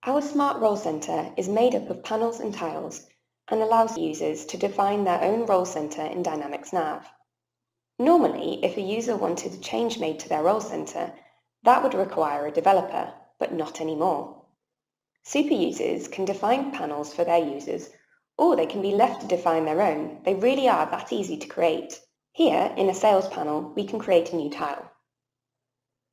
Our Smart Role Center is made up of panels and tiles and allows users to define their own role center in Dynamics NAV. Normally, if a user wanted a change made to their role center, that would require a developer, but not anymore. Super users can define panels for their users, or they can be left to define their own. They really are that easy to create. Here, in a sales panel, we can create a new tile.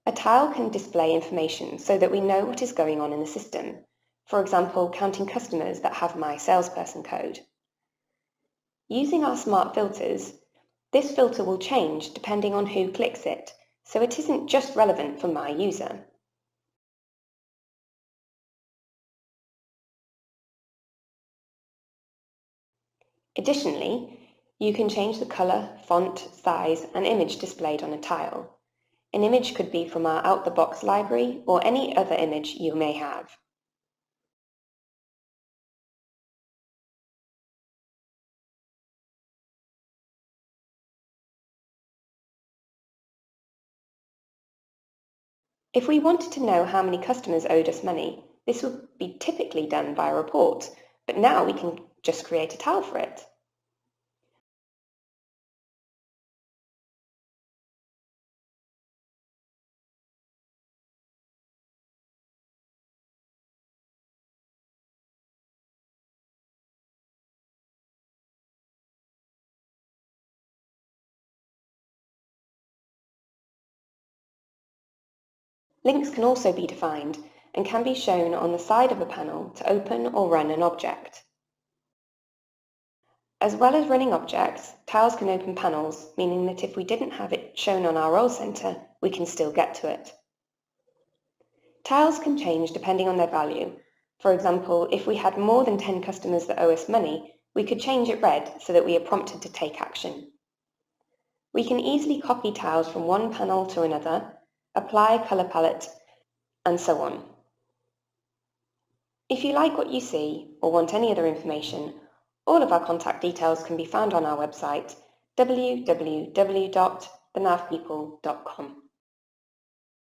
A tile can display information so that we know what is going on in the system. For example, counting customers that have my salesperson code. Using our smart filters, this filter will change depending on who clicks it, so it isn't just relevant for my user. Additionally, you can change the color, font, size, and image displayed on a tile. An image could be from our out-the-box library or any other image you may have. If we wanted to know how many customers owed us money, this would be typically done by a report, but now we can just create a tile for it. Links can also be defined and can be shown on the side of a panel to open or run an object. As well as running objects, tiles can open panels, meaning that if we didn't have it shown on our role center, we can still get to it. Tiles can change depending on their value. For example, if we had more than 10 customers that owe us money, we could change it red so that we are prompted to take action. We can easily copy tiles from one panel to another, apply a color palette, and so on. If you like what you see or want any other information, all of our contact details can be found on our website, www.thenavpeople.com.